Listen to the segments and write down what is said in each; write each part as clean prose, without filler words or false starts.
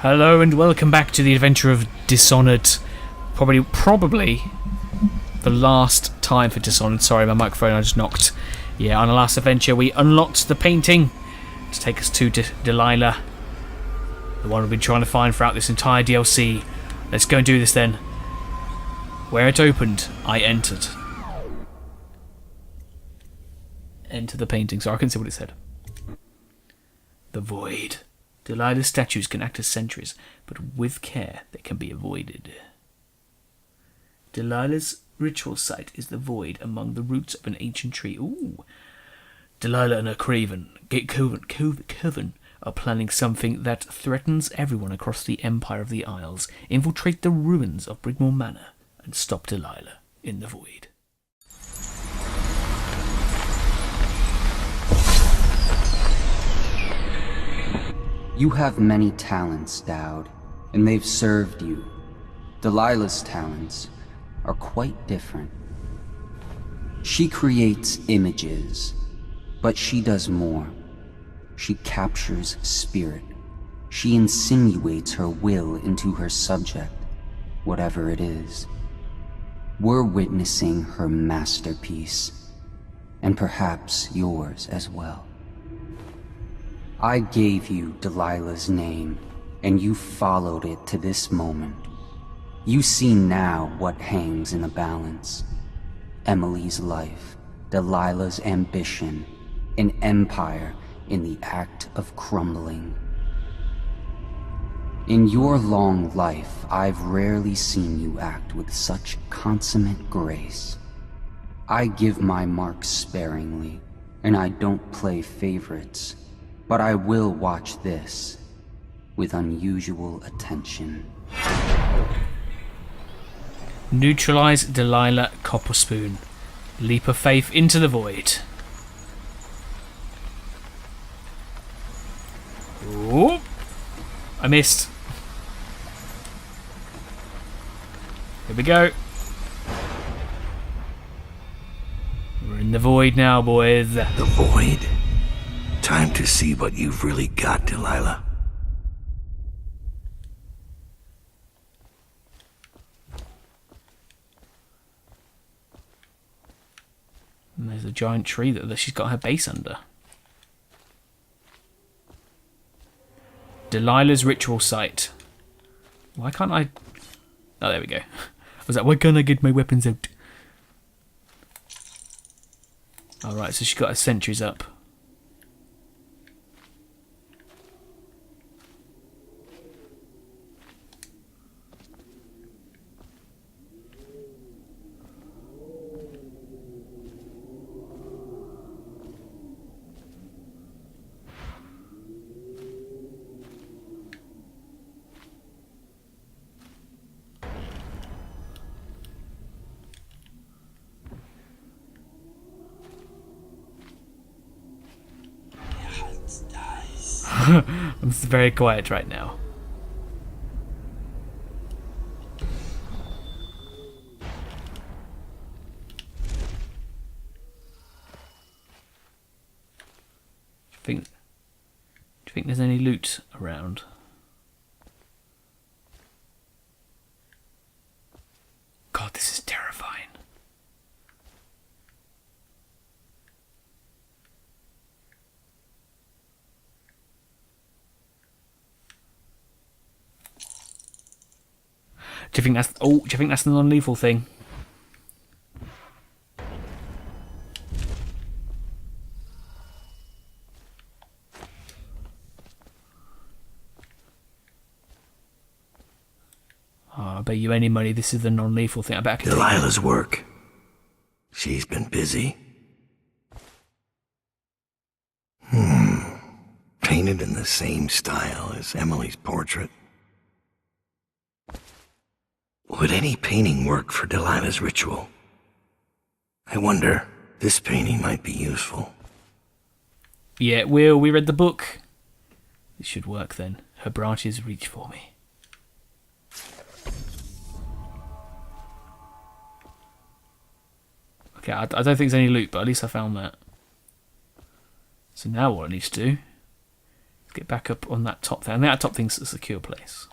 Hello and welcome back to the adventure of Dishonored. Probably the last time for Dishonored. Sorry, my microphone I just knocked. Yeah, on the last adventure we unlocked the painting to take us to Delilah. The one we've been trying to find throughout this entire DLC. Let's go and do this then. Where it opened, I entered. Enter the painting. Sorry, I couldn't see what it said. The Void. Delilah's statues can act as sentries, but with care they can be avoided. Delilah's ritual site is the void among the roots of an ancient tree. Ooh. Delilah and her coven are planning something that threatens everyone across the Empire of the Isles. Infiltrate the ruins of Brigmore Manor and stop Delilah in the void. You have many talents, Dowd, and they've served you. Delilah's talents are quite different. She creates images, but she does more. She captures spirit. She insinuates her will into her subject, whatever it is. We're witnessing her masterpiece, and perhaps yours as well. I gave you Delilah's name, and you followed it to this moment. You see now what hangs in the balance. Emily's life, Delilah's ambition, an empire in the act of crumbling. In your long life, I've rarely seen you act with such consummate grace. I give my marks sparingly, and I don't play favorites. But I will watch this with unusual attention. Neutralize Delilah Copperspoon. Leap of faith into the void. Ooh. I missed. Here we go. We're in the void now, boys. The void? Time to see what you've really got, Delilah. And there's a giant tree that she's got her base under. Delilah's ritual site. Why can't I... Oh, there we go. I was like, why can't I get my weapons out? Alright, so she's got her sentries up. I'm very quiet right now. Do you think there's any loot around? God, this is terrifying. Do you think that's... Oh, do you think that's the non-lethal thing? Oh, I bet you any money this is the non-lethal thing. I bet I can... Delilah's work. She's been busy. Painted in the same style as Emily's portrait. Would any painting work for Delilah's ritual? I wonder, this painting might be useful. Yeah, it will. We read the book. It should work then. Her branches reach for me. Okay, I don't think there's any loot, but at least I found that. So now what I need to do Let's get back up on that top thing. And that top thing's a secure place.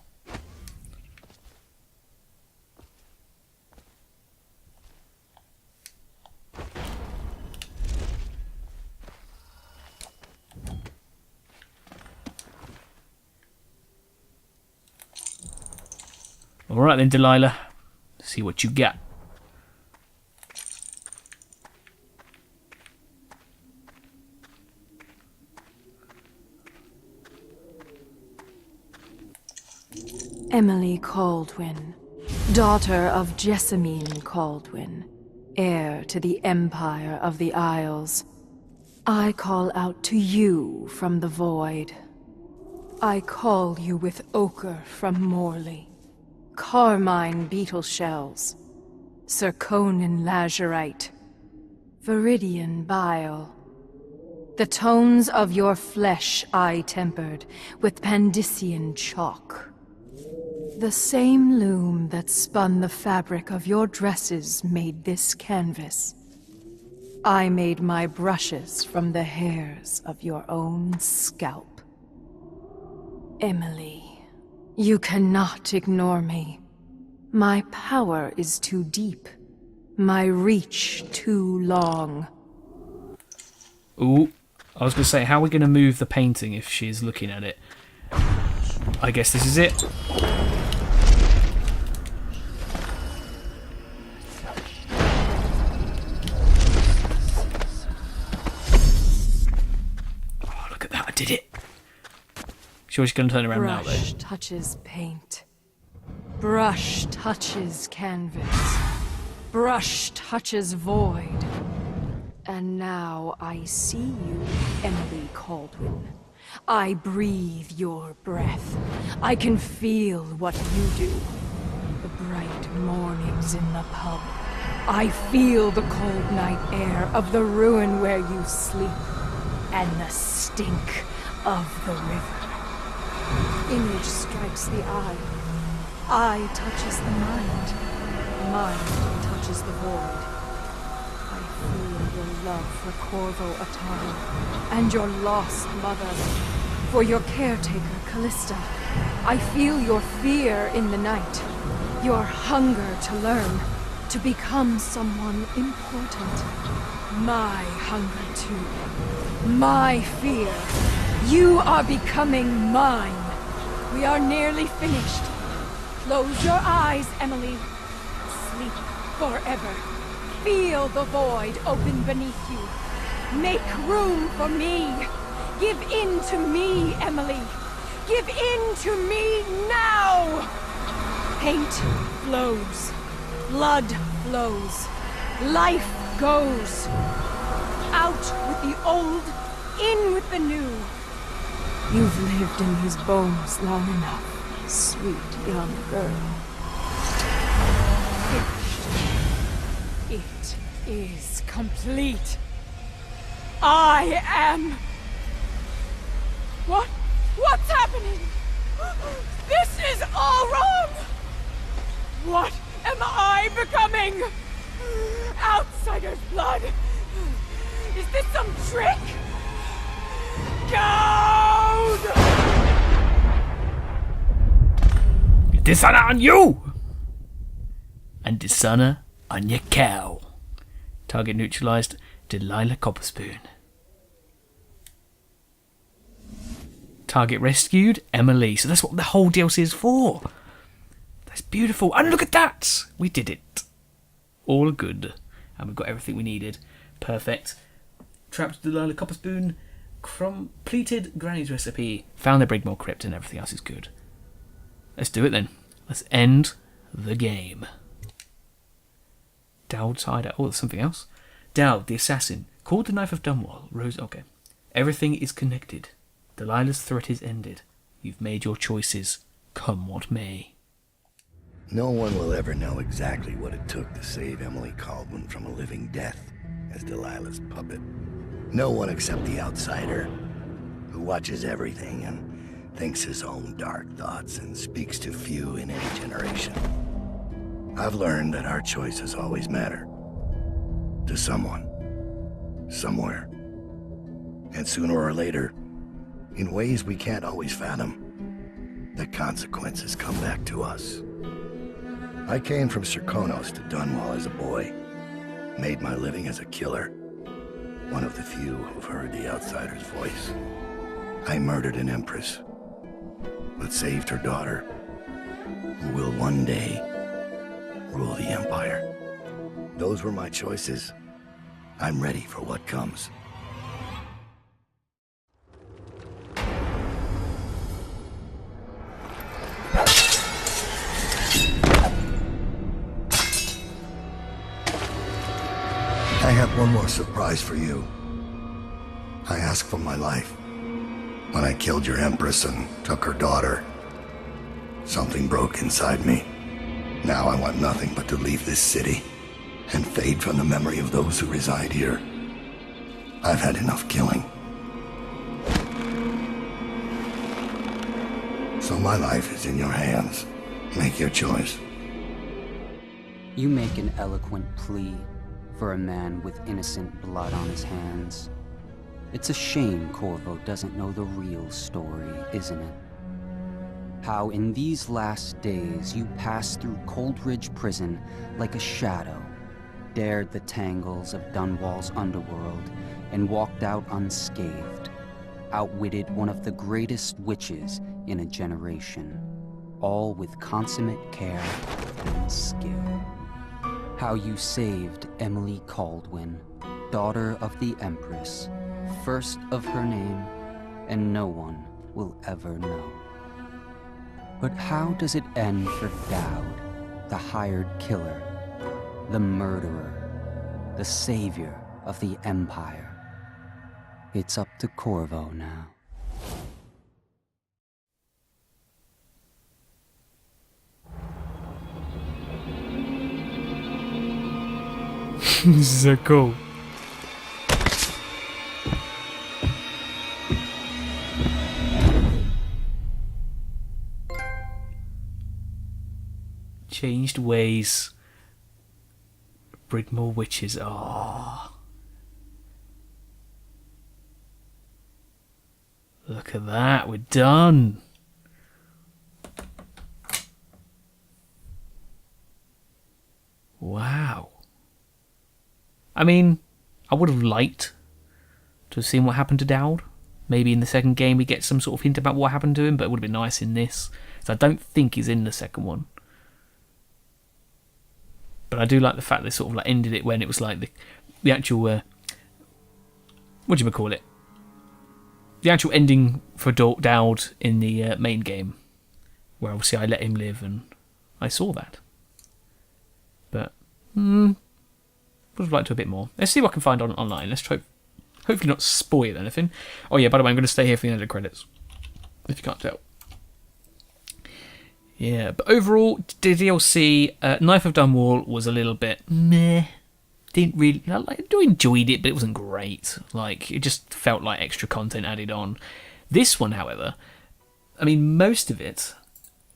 Alright then, Delilah. See what you got. Emily Caldwin, daughter of Jessamine Caldwin, heir to the Empire of the Isles. I call out to you from the void. I call you with ochre from Morley, carmine beetle shells, zirconin lazurite, viridian bile. The tones of your flesh I tempered with Pandician chalk. The same loom that spun the fabric of your dresses made this canvas. I made my brushes from the hairs of your own scalp. Emily, you cannot ignore me. My power is too deep. My reach too long. Ooh, I was going to say, how are we going to move the painting if she's looking at it? I guess this is it. Oh, look at that, I did it. Sure she's going to turn around now, though. Brush touches paint. Brush touches canvas. Brush touches void. And now I see you, Emily Caldwin. I breathe your breath. I can feel what you do. The bright mornings in the pub. I feel the cold night air of the ruin where you sleep. And the stink of the river. Image strikes the eye. Eye touches the mind. Mind touches the void. I feel your love for Corvo Atano and your lost mother. For your caretaker, Callista. I feel your fear in the night. Your hunger to learn. To become someone important. My hunger too. My fear. You are becoming mine. We are nearly finished. Close your eyes, Emily. Sleep forever. Feel the void open beneath you. Make room for me. Give in to me, Emily. Give in to me now! Paint flows. Blood flows. Life goes. Out with the old, in with the new. You've lived in his bones long enough, sweet young girl. Finished. It is complete. I am... What's happening? This is all wrong! What am I becoming? Outsider's blood! Is this some trick? Gold! Dishonor on you! And dishonor on your cow. Target neutralized. Delilah Copperspoon. Target rescued. Emily. So that's what the whole DLC is for. That's beautiful. And look at that! We did it. All good. And we've got everything we needed. Perfect. Trapped Delilah Copperspoon. Completed Granny's recipe. Found the Brigmore Crypt and everything else is good. Let's do it then. Let's end the game. Dowd Hideout. Oh, there's something else. Dowd, the assassin. Called the Knife of Dunwall. Rose. Okay. Everything is connected. Delilah's threat is ended. You've made your choices. Come what may. No one will ever know exactly what it took to save Emily Caldwin from a living death as Delilah's puppet. No one except the outsider, who watches everything and thinks his own dark thoughts and speaks to few in any generation. I've learned that our choices always matter. To someone. Somewhere. And sooner or later, in ways we can't always fathom, the consequences come back to us. I came from Serkonos to Dunwall as a boy, made my living as a killer, one of the few who've heard the outsider's voice. I murdered an empress, but saved her daughter, who will one day rule the Empire. Those were my choices. I'm ready for what comes. I have one more surprise for you. I asked for my life. When I killed your Empress and took her daughter, something broke inside me. Now I want nothing but to leave this city and fade from the memory of those who reside here. I've had enough killing. So my life is in your hands. Make your choice. You make an eloquent plea for a man with innocent blood on his hands. It's a shame Corvo doesn't know the real story, isn't it? How in these last days you passed through Coldridge Prison like a shadow, dared the tangles of Dunwall's underworld, and walked out unscathed, outwitted one of the greatest witches in a generation, all with consummate care and skill. How you saved Emily Caldwin, daughter of the Empress, first of her name, and no one will ever know. But how does it end for Dowd, the hired killer, the murderer, the savior of the Empire? It's up to Corvo now. This is so cool. Changed ways. Brigmore witches. Oh. Look at that. We're done. Wow. I mean, I would have liked to have seen what happened to Dowd. Maybe in the second game we get some sort of hint about what happened to him, but it would have been nice in this. So I don't think he's in the second one. But I do like the fact they sort of like ended it when it was like the actual what do you call it? The actual ending for Dowd in the main game, where obviously I let him live and I saw that. But would have liked to a bit more. Let's see what I can find online. Let's try. Hopefully not spoil anything. Oh yeah, by the way, I'm going to stay here for the end of the credits. If you can't tell. Yeah, but overall, the DLC, Knife of Dunwall was a little bit meh. Didn't really, I enjoyed it, but it wasn't great. Like, it just felt like extra content added on. This one, however, I mean, most of it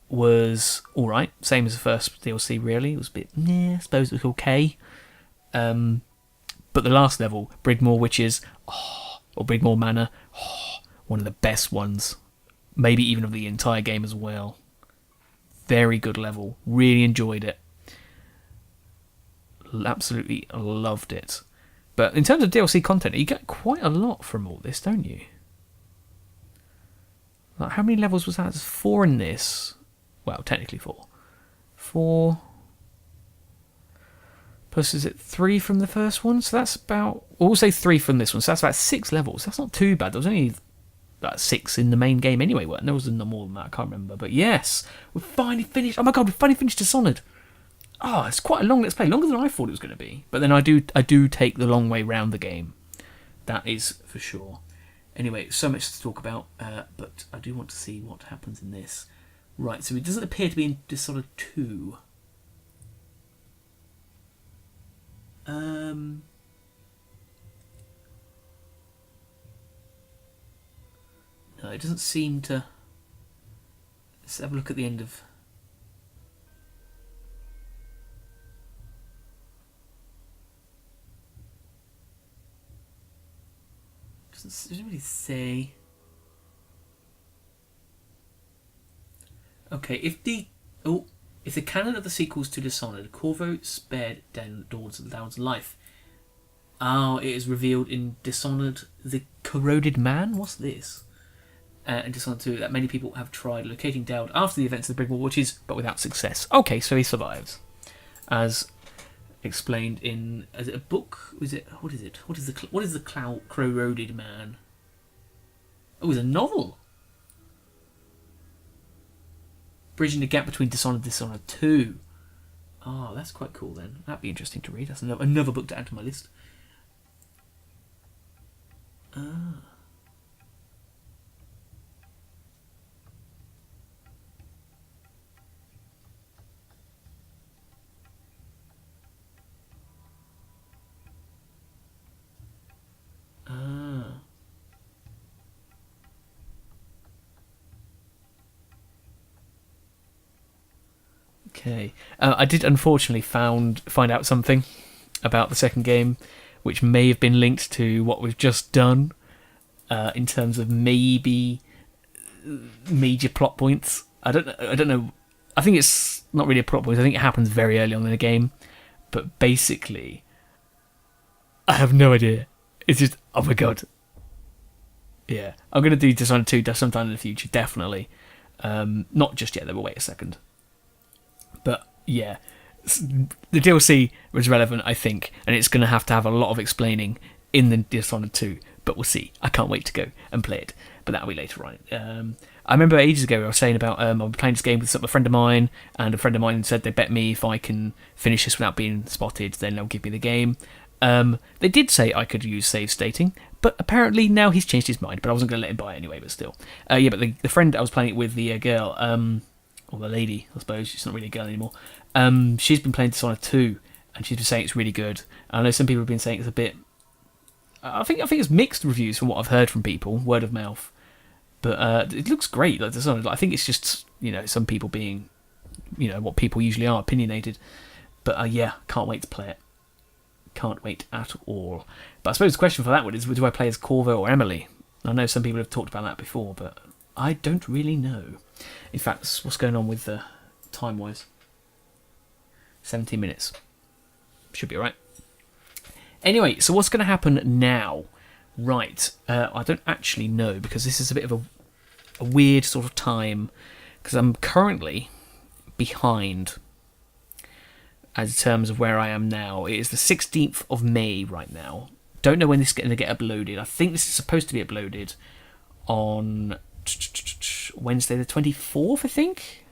was alright. Same as the first DLC, really. It was a bit meh, I suppose it was okay. But the last level, Brigmore Witches, or Brigmore Manor, one of the best ones. Maybe even of the entire game as well. Very good level. Really enjoyed it. Absolutely loved it. But in terms of DLC content, you get quite a lot from all this, don't you? Like, how many levels was that? There's 4 in this. Well, technically 4. 4. Plus, is it 3 from the first one? So that's about... We'll say 3 from this one. So that's about 6 levels. That's not too bad. There was only... about 6 in the main game anyway, weren't there? Was no more than that, I can't remember. But yes, we've finally finished. Oh my god, we've finally finished Dishonored. Oh, it's quite a long let's play, longer than I thought it was going to be. But then I do take the long way round the game. That is for sure. Anyway, so much to talk about, but I do want to see what happens in this. Right, so it doesn't appear to be in Dishonored 2. No, it doesn't seem to... Let's have a look at the end of... Doesn't really say... Okay, if the canon of the sequels to Dishonored, Corvo spared Dawn's life. It is revealed in Dishonored, the Corroded Man. What's this? And Dishonored 2, that many people have tried locating Dowd after the events of the Brigmore Witches, but without success. Okay, so he survives, as explained in. Is it a book? Is it? What is it? What is the Corroded Man? Oh, it's a novel. Bridging the gap between Dishonored and Dishonored 2. Oh, that's quite cool then. That'd be interesting to read. That's another book to add to my list. Okay. I did unfortunately find out something about the second game, which may have been linked to what we've just done, in terms of maybe major plot points. I don't know. I think it's not really a plot point. I think it happens very early on in the game, but basically, I have no idea. It's just, oh my god. Yeah, I'm gonna do Dishonored 2 sometime in the future, definitely. Not just yet. Though, but wait a second. But yeah, the DLC was relevant, I think, and it's going to have a lot of explaining in the Dishonored 2. But we'll see. I can't wait to go and play it. But that'll be later on. I remember ages ago I was saying about I was playing this game with a friend of mine, and a friend of mine said they bet me if I can finish this without being spotted, then they'll give me the game. They did say I could use save stating, but apparently now he's changed his mind. But I wasn't going to let him buy it anyway. But still, yeah. But the friend I was playing it with, the girl, or the lady, I suppose, she's not really a girl anymore. She's been playing Dishonored 2, and she's been saying it's really good. And I know some people have been saying it's a bit. I think it's mixed reviews from what I've heard from people, word of mouth. But it looks great. Like Dishonored, I think it's just some people being, what people usually are, opinionated. But yeah, can't wait to play it. Can't wait at all. But I suppose the question for that one is, do I play as Corvo or Emily? I know some people have talked about that before, but I don't really know. In fact, what's going on with the time-wise? 17 minutes. Should be alright. Anyway, so what's going to happen now? Right, I don't actually know, because this is a bit of a weird sort of time, because I'm currently behind as in terms of where I am now. It is the 16th of May right now. Don't know when this is going to get uploaded. I think this is supposed to be uploaded on Wednesday the 24th, I think?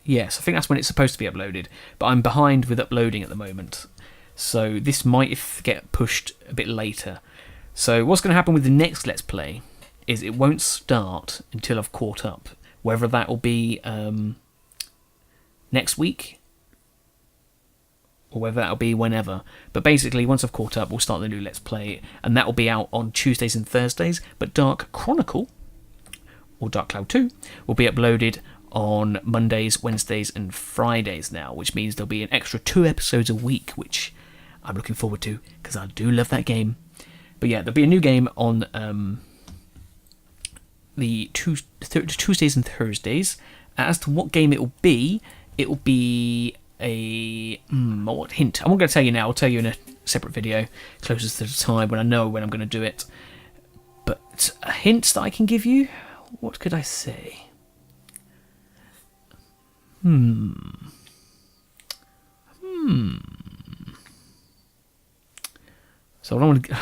Yes, I think that's when it's supposed to be uploaded, but I'm behind with uploading at the moment. So this might get pushed a bit later. So what's going to happen with the next Let's Play is it won't start until I've caught up. Whether that will be next week or whether that'll be whenever. But basically, once I've caught up, we'll start the new Let's Play, and that will be out on Tuesdays and Thursdays. But Dark Chronicle, or Dark Cloud 2, will be uploaded on Mondays, Wednesdays and Fridays now, which means there'll be an extra 2 episodes a week, which I'm looking forward to, because I do love that game. But yeah, there'll be a new game on the Tuesdays and Thursdays. As to what game it will be a... what hint? I'm not going to tell you now. I'll tell you in a separate video, closer to the time, when I know when I'm going to do it. But a hint that I can give you? What could I say? So I don't want to...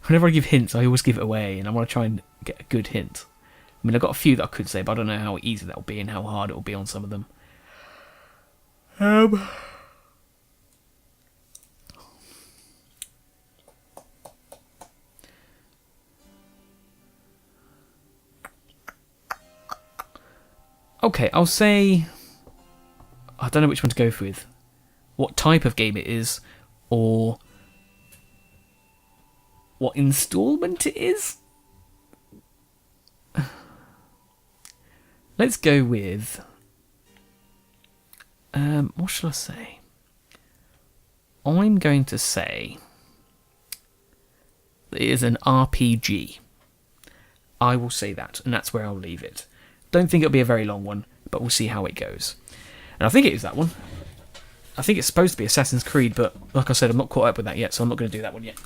Whenever I give hints, I always give it away, and I want to try and get a good hint. I mean, I've got a few that I could say, but I don't know how easy that will be and how hard it will be on some of them. Okay, I'll say... I don't know which one to go with. What type of game it is, or what installment it is? Let's go with... what shall I say? I'm going to say that it is an RPG. I will say that, and that's where I'll leave it. don't think it'll be a very long one, but we'll see how it goes. And I think it is that one. I think it's supposed to be Assassin's Creed, but like I said, I'm not caught up with that yet, so I'm not going to do that one yet.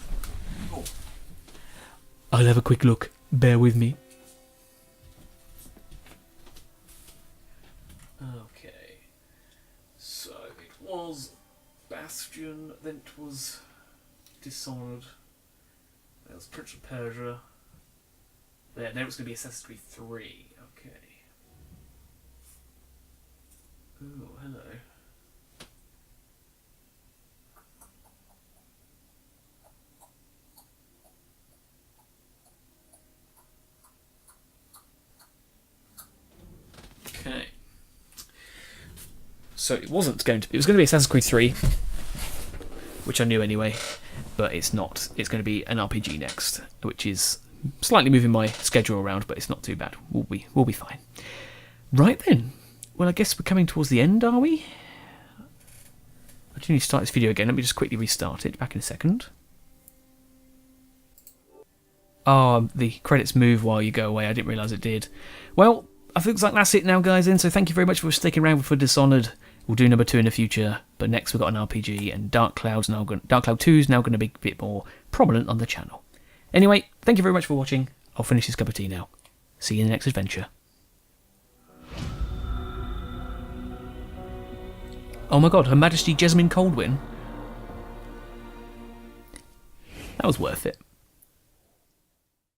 I'll have a quick look. Bear with me. Okay. So it was Bastion, then it was Dishonored. That was Prince of Persia. There, now it's going to be Assassin's Creed 3. Okay. Oh, hello. Okay. So it was going to be Assassin's Creed 3, which I knew anyway, but it's not. It's going to be an RPG next, which is slightly moving my schedule around, but it's not too bad. We'll be fine. Right then. Well, I guess we're coming towards the end, are we? I do need to start this video again. Let me just quickly restart it. Back in a second. Oh, the credits move while you go away. I didn't realise it did. Well, I think that's it now, guys. So thank you very much for sticking around for Dishonored. We'll do number 2 in the future, but next we've got an RPG, and Dark Cloud 2 is now going to be a bit more prominent on the channel. Anyway, thank you very much for watching. I'll finish this cup of tea now. See you in the next adventure. Oh my god, Her Majesty Jessamine Coldwin. That was worth it.